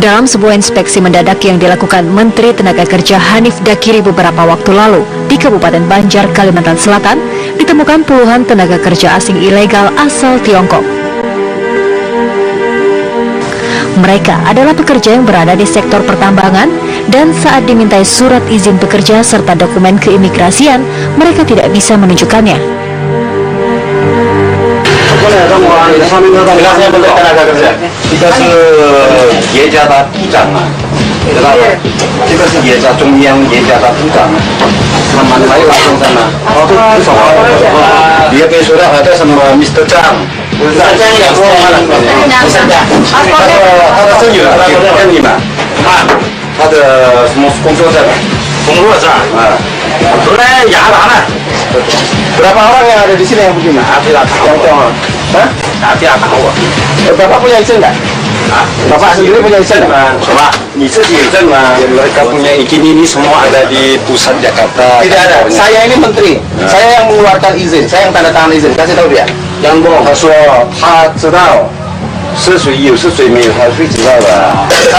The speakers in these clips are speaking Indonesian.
Dalam sebuah inspeksi mendadak yang dilakukan Menteri Tenaga Kerja Hanif Dakiri beberapa waktu lalu di Kabupaten Banjar, Kalimantan Selatan, ditemukan puluhan tenaga kerja asing ilegal asal Tiongkok. Mereka adalah pekerja yang berada di sektor pertambangan dan saat dimintai surat izin bekerja serta dokumen keimigrasian, mereka tidak bisa menunjukkannya. Dia kayak sudah ada sama Mr. Chang. Berapa orang yang ada di sini yang begini? Bapak punya izin nggak? Bapak sendiri punya izin nggak? Mereka punya izin ini semua ada di pusat Jakarta. Tidak ada. Saya ini menteri. Saya yang mengeluarkan izin. Saya yang tanda tangan izin. Kasih tahu dia. Yang bohong, saya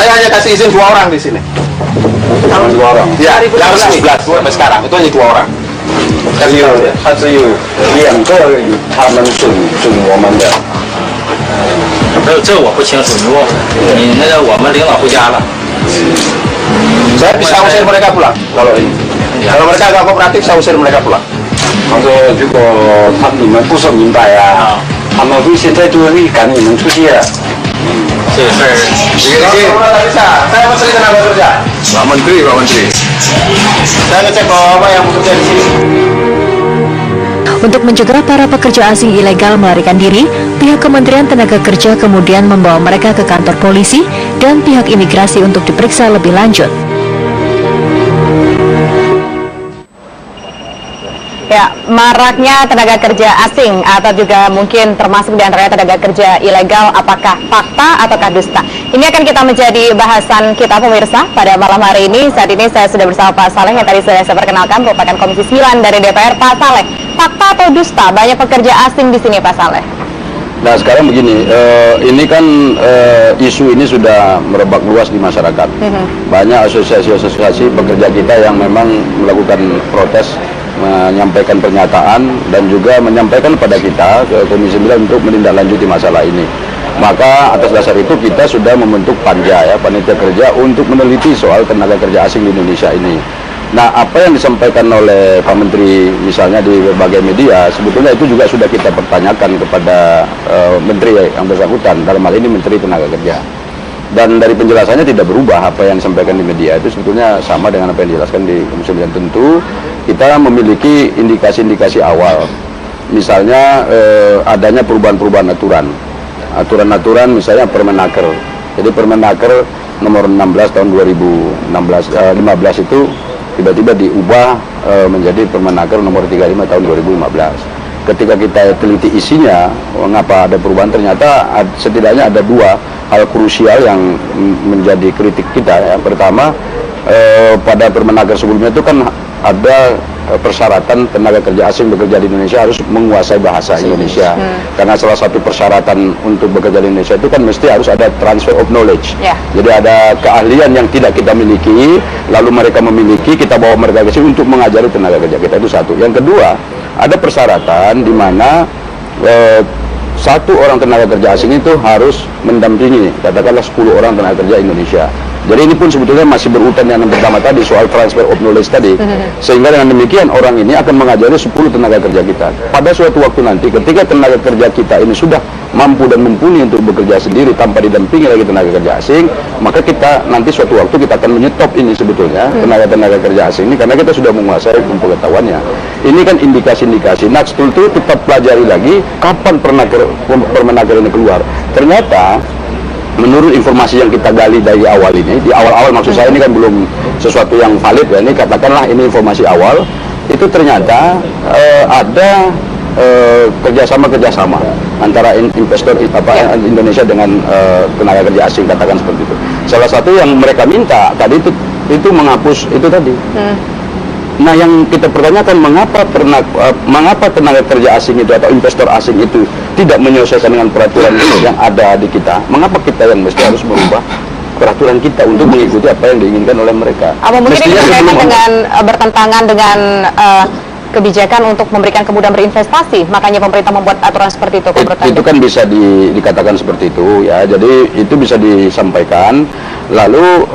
hanya kasih izin 2 orang di sini. 2 orang. Ya, yang 11 sampai sekarang itu hanya 2 orang. 只有2个他们准我们的。这我不清楚，你那个我们领导回家了。Saya bisa usir mereka pulang kalau ini. Kalau mereka nggak kooperatif, saya usir mereka pulang. 他说如果你们不说明白啊，他们会现在就会赶你们出去了。这个事儿， saya menteri tenaga kerja. Pak Menteri. Saya ngecek bahwa yang bekerja di sini. Untuk mencegah para pekerja asing ilegal melarikan diri, pihak Kementerian Tenaga Kerja kemudian membawa mereka ke kantor polisi dan pihak imigrasi untuk diperiksa lebih lanjut. Ya, maraknya tenaga kerja asing atau juga mungkin termasuk di antaranya tenaga kerja ilegal, apakah fakta ataukah dusta? Ini akan kita menjadi bahasan kita pemirsa pada malam hari ini. Saat ini saya sudah bersama Pak Saleh yang tadi sudah saya perkenalkan, merupakan Komisi 9 dari DPR. Pak Saleh, fakta atau dusta banyak pekerja asing di sini, Pak Saleh? Nah sekarang begini, ini kan isu ini sudah merebak luas di masyarakat. Banyak asosiasi-asosiasi pekerja kita yang memang melakukan protes, menyampaikan pernyataan dan juga menyampaikan kepada kita ke Komisi 9 untuk menindaklanjuti masalah ini. Maka atas dasar itu kita sudah membentuk panja ya, panitia kerja untuk meneliti soal tenaga kerja asing di Indonesia ini. Nah, apa yang disampaikan oleh Pak Menteri misalnya di berbagai media, sebetulnya itu juga sudah kita pertanyakan kepada Menteri yang bersangkutan, dalam hal ini Menteri Tenaga Kerja. Dan dari penjelasannya tidak berubah apa yang disampaikan di media, itu sebetulnya sama dengan apa yang dijelaskan di Komisi 9. Tentu kita memiliki indikasi-indikasi awal, misalnya adanya perubahan-perubahan aturan misalnya Permenaker. Jadi Permenaker nomor 16 tahun 2015 itu tiba-tiba diubah menjadi Permenaker nomor 35 tahun 2015. Ketika kita teliti isinya, mengapa ada perubahan, ternyata setidaknya ada 2 hal krusial yang menjadi kritik kita. Yang pertama, pada Permenaker sebelumnya itu kan ada persyaratan tenaga kerja asing bekerja di Indonesia harus menguasai bahasa Indonesia. Karena salah satu persyaratan untuk bekerja di Indonesia itu kan mesti harus ada transfer of knowledge. Jadi ada keahlian yang tidak kita miliki, lalu mereka memiliki, kita bawa mereka ke sini untuk mengajari tenaga kerja kita. Itu satu. Yang kedua, ada persyaratan di mana satu orang tenaga kerja asing itu harus mendampingi katakanlah 10 orang tenaga kerja Indonesia. Jadi ini pun sebetulnya masih berurutan yang pertama tadi soal transfer of knowledge tadi. Sehingga dengan demikian orang ini akan mengajari 10 tenaga kerja kita. Pada suatu waktu nanti ketika tenaga kerja kita ini sudah mampu dan mumpuni untuk bekerja sendiri tanpa didampingi lagi tenaga kerja asing, maka kita nanti suatu waktu kita akan menyetop ini sebetulnya tenaga kerja asing ini karena kita sudah menguasai pengetahuannya. Ini kan indikasi-indikasi. Nah, setelah itu kita pelajari lagi kapan Permenaker ini keluar. Ternyata menurut informasi yang kita gali dari awal ini, di awal-awal maksud saya ini kan belum sesuatu yang valid ya, ini katakanlah ini informasi awal, itu ternyata ada kerjasama antara investor Indonesia dengan tenaga kerja asing, katakan seperti itu. Salah satu yang mereka minta tadi itu menghapus itu tadi. Nah, yang kita pertanyakan mengapa tenaga kerja asing itu atau investor asing itu tidak menyelesaikan dengan peraturan yang ada di kita? Mengapa kita yang mesti harus merubah peraturan kita untuk mengikuti apa yang diinginkan oleh mereka. Apa mungkin ini Mestinya berkaitan sebelum- dengan bertentangan dengan kebijakan untuk memberikan kemudahan berinvestasi, makanya pemerintah membuat aturan seperti itu? Itu kan bisa dikatakan seperti itu ya, jadi itu bisa disampaikan, lalu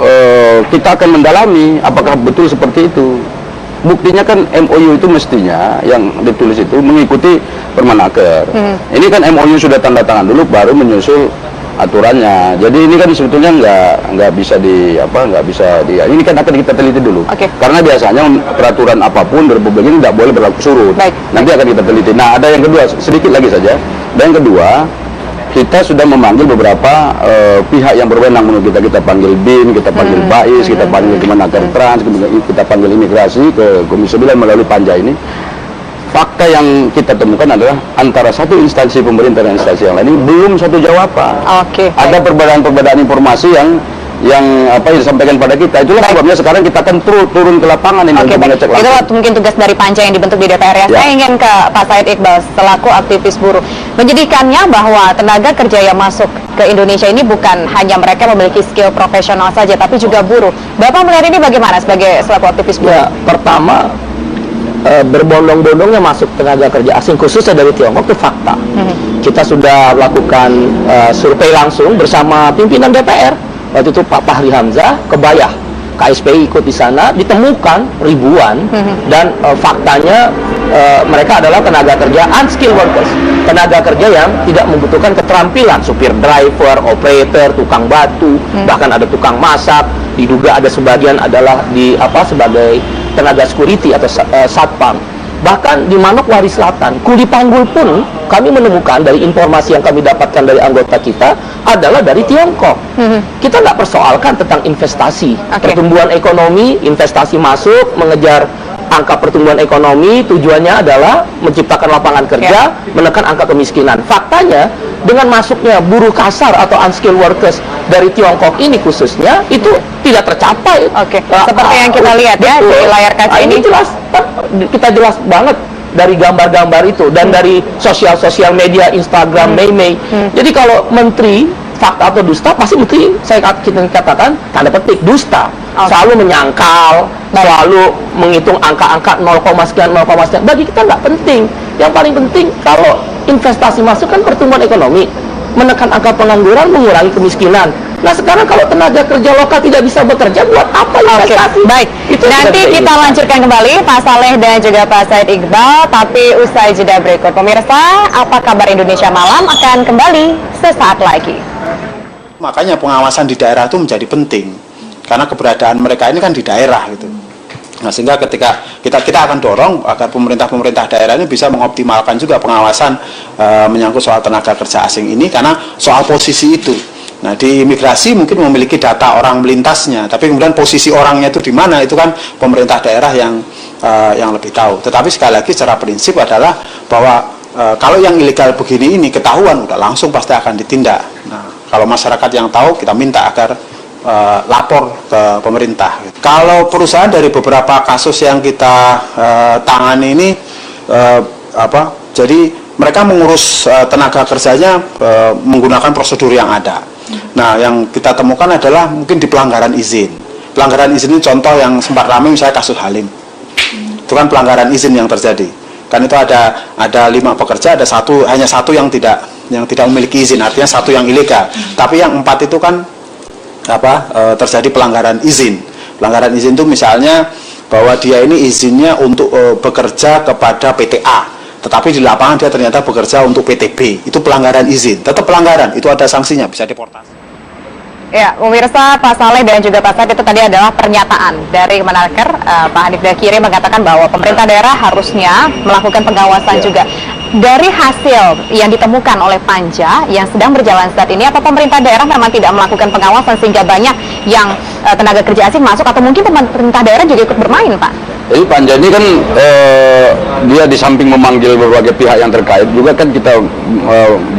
kita akan mendalami apakah betul seperti itu. Buktinya kan MOU itu mestinya yang ditulis itu mengikuti Permenaker. Ini kan MOU sudah tanda tangan dulu baru menyusul aturannya. Jadi ini kan sebetulnya nggak bisa ini kan akan kita teliti dulu. Oke. Karena biasanya peraturan apapun di Republik ini tidak boleh berlaku surut. Baik. Nanti akan kita teliti. Nah, ada yang kedua, sedikit lagi saja. Dan yang kedua, kita sudah memanggil beberapa pihak yang berwenang menurut kita panggil BIN, kita panggil BAIS, kita panggil Kemenaker Trans, kita panggil imigrasi ke Komisi 9 melalui Panja ini. Fakta yang kita temukan adalah antara satu instansi pemerintah dan instansi yang lain ini belum satu jawaban. Oke. Ada perbedaan-perbedaan informasi yang disampaikan pada kita. Itulah sebabnya sekarang kita akan turun ke lapangan ini untuk mengecek Itu langsung. mungkin tugas dari Panja yang dibentuk di DPR ya. Ya. Saya ingin ke Pak Said Iqbal selaku aktivis buruh. Menjadikannya bahwa tenaga kerja yang masuk ke Indonesia ini bukan hanya mereka memiliki skill profesional saja, tapi juga buruh. Bapak melihat ini bagaimana sebagai selaku aktivis buruh? Ya, pertama berbondong-bondongnya masuk tenaga kerja asing khususnya dari Tiongkok itu fakta. Kita sudah lakukan survei langsung bersama pimpinan DPR. Waktu itu Pak Fahri Hamzah ke Bayah, KSPI ikut di sana, ditemukan ribuan dan faktanya mereka adalah tenaga kerja unskilled workers, tenaga kerja yang tidak membutuhkan keterampilan, supir driver, operator, tukang batu, bahkan ada tukang masak, diduga ada sebagian adalah sebagai tenaga security atau satpam. Bahkan di Manokwari Selatan, kuli panggul pun kami menemukan dari informasi yang kami dapatkan dari anggota kita adalah dari Tiongkok. Kita nggak persoalkan tentang investasi, pertumbuhan ekonomi, investasi masuk, mengejar angka pertumbuhan ekonomi, tujuannya adalah menciptakan lapangan kerja, menekan angka kemiskinan. Faktanya, dengan masuknya buruh kasar atau unskilled workers dari Tiongkok ini khususnya, itu tidak tercapai. Seperti yang kita lihat ya di layar kaca ini. Jelas, kita jelas banget dari gambar-gambar itu dan dari sosial media, Instagram, Mei. Jadi kalau menteri fakta atau dusta, pasti menteri kita katakan tanda petik dusta. Selalu menyangkal, selalu menghitung angka-angka 0, sekian. Bagi kita nggak penting. Yang paling penting kalau investasi masuk kan pertumbuhan ekonomi, menekan angka pengangguran, mengurangi kemiskinan. Nah sekarang kalau tenaga kerja lokal tidak bisa bekerja, buat apa investasi? Baik, itu nanti kita lanjutkan kembali Pak Saleh dan juga Pak Said Iqbal, tapi usai jeda berikut. Pemirsa, apa kabar Indonesia Malam akan kembali sesaat lagi. Makanya pengawasan di daerah itu menjadi penting, karena keberadaan mereka ini kan di daerah gitu. Nah, sehingga ketika kita akan dorong agar pemerintah daerah ini bisa mengoptimalkan juga pengawasan menyangkut soal tenaga kerja asing ini, karena soal posisi itu. Nah, di imigrasi mungkin memiliki data orang melintasnya, tapi kemudian posisi orangnya itu di mana, itu kan pemerintah daerah yang lebih tahu. Tetapi sekali lagi secara prinsip adalah bahwa kalau yang ilegal begini ini ketahuan, udah langsung pasti akan ditindak. Nah, kalau masyarakat yang tahu, kita minta agar lapor ke pemerintah. Kalau perusahaan dari beberapa kasus yang kita tangani ini jadi mereka mengurus tenaga kerjanya menggunakan prosedur yang ada. Nah, yang kita temukan adalah mungkin di pelanggaran izin. Pelanggaran izin ini contoh yang sempat ramai, misalnya kasus Halim. Itu kan pelanggaran izin yang terjadi. Kan itu ada 5 pekerja, hanya satu yang tidak memiliki izin, artinya satu yang ilegal. Tapi yang 4 itu kan terjadi pelanggaran izin. Pelanggaran izin itu misalnya bahwa dia ini izinnya untuk bekerja kepada PTA. Tetapi di lapangan dia ternyata bekerja untuk PTB. Itu pelanggaran izin. Tetap pelanggaran, itu ada sanksinya, bisa deportasi. Ya, pemirsa, Pak Saleh dan juga Pak Said, itu tadi adalah pernyataan dari Kemenaker. Pak Hanif Dakiri mengatakan bahwa pemerintah daerah harusnya melakukan pengawasan juga. Dari hasil yang ditemukan oleh Panja yang sedang berjalan saat ini, apa pemerintah daerah memang tidak melakukan pengawasan sehingga banyak yang tenaga kerja asing masuk, atau mungkin pemerintah daerah juga ikut bermain, Pak? Jadi Panja ini kan dia di samping memanggil berbagai pihak yang terkait, juga kan kita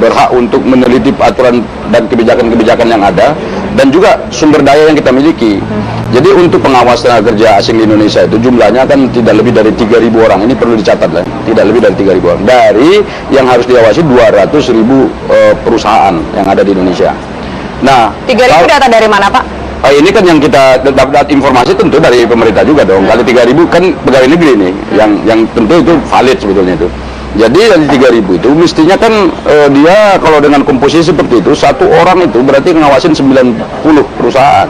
berhak untuk meneliti aturan dan kebijakan-kebijakan yang ada, dan juga sumber daya yang kita miliki. Jadi untuk pengawas tenaga kerja asing di Indonesia itu jumlahnya kan tidak lebih dari 3.000 orang. Ini perlu dicatat lah, tidak lebih dari 3.000 orang. Dari yang harus diawasi 200.000 perusahaan yang ada di Indonesia. Nah, 3.000 data dari mana, Pak? Ini kan yang kita dapat informasi tentu dari pemerintah juga dong. Kali 3.000 kan pegawai negeri nih, yang tentu itu valid sebetulnya itu. Jadi dari 3.000 itu mestinya kan dia kalau dengan komposisi seperti itu, satu orang itu berarti ngawasin 90 perusahaan.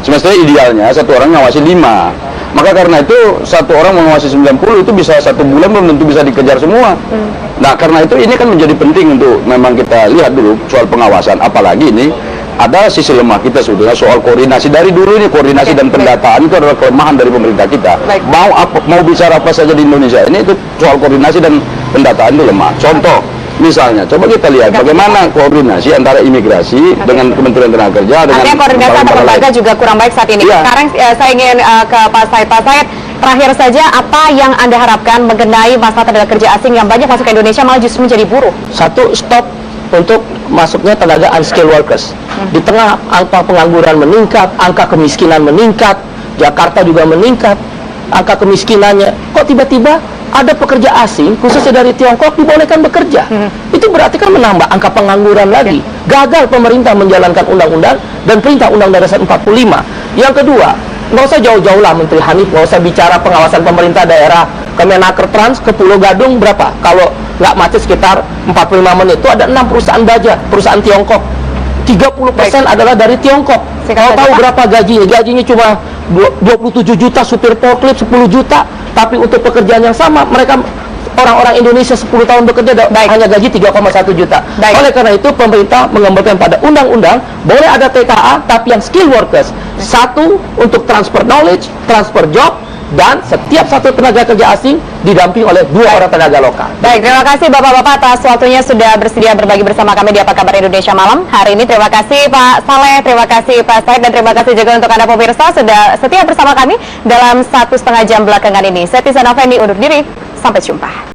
Semestinya idealnya satu orang ngawasin 5. Maka karena itu satu orang mengawasi 90 itu bisa 1 bulan belum tentu bisa dikejar semua. Nah karena itu ini kan menjadi penting untuk memang kita lihat dulu soal pengawasan. Apalagi ini ada sisi lemah kita sebetulnya soal koordinasi. Dari dulu ini koordinasi dan pendataan itu adalah kelemahan dari pemerintah kita. Mau bicara apa saja di Indonesia ini itu soal koordinasi dan pendataan itu lemah. Contoh misalnya, coba kita lihat bagaimana koordinasi antara imigrasi dengan Kementerian Tenaga Kerja dengan koordinasi antar lembaga juga kurang baik saat ini. Sekarang saya ingin ke Pak Said. Pak Said, terakhir saja apa yang Anda harapkan mengenai masalah tenaga kerja asing yang banyak masuk ke Indonesia malah justru menjadi buruh? Satu, stop untuk masuknya tenaga unskilled workers. Di tengah angka pengangguran meningkat, angka kemiskinan meningkat, Jakarta juga meningkat, angka kemiskinannya. Kok tiba-tiba ada pekerja asing, khususnya dari Tiongkok, dibolehkan bekerja? Itu berarti kan menambah angka pengangguran lagi. Gagal pemerintah menjalankan undang-undang dan perintah Undang-Undang Dasar 45. Yang kedua, nggak usah jauh-jauh lah Menteri Hanif, nggak usah bicara pengawasan pemerintah daerah. Kemenaker Trans ke Pulau Gadung berapa? Kalau nggak macet sekitar 45 menit. Itu ada 6 perusahaan baja, perusahaan Tiongkok. 30% adalah dari Tiongkok. Kalau tahu berapa gajinya? Gajinya cuma 27 juta, supir forklift 10 juta. Tapi untuk pekerjaan yang sama, mereka orang-orang Indonesia 10 tahun bekerja hanya gaji 3,1 juta. Oleh karena itu, pemerintah mengembalikan pada undang-undang, boleh ada TKA, tapi yang skill workers. Satu, untuk transfer knowledge, transfer job, dan setiap satu tenaga kerja asing didampingi oleh 2 orang tenaga lokal. Baik, terima kasih Bapak-Bapak atas waktunya sudah bersedia berbagi bersama kami di Apa Kabar Indonesia Malam hari ini. Terima kasih Pak Saleh, terima kasih Pak Said, dan terima kasih juga untuk Anda pemirsa sudah setia bersama kami dalam 1,5 jam belakangan ini. Saya Tisa Nafeni undur diri, sampai jumpa.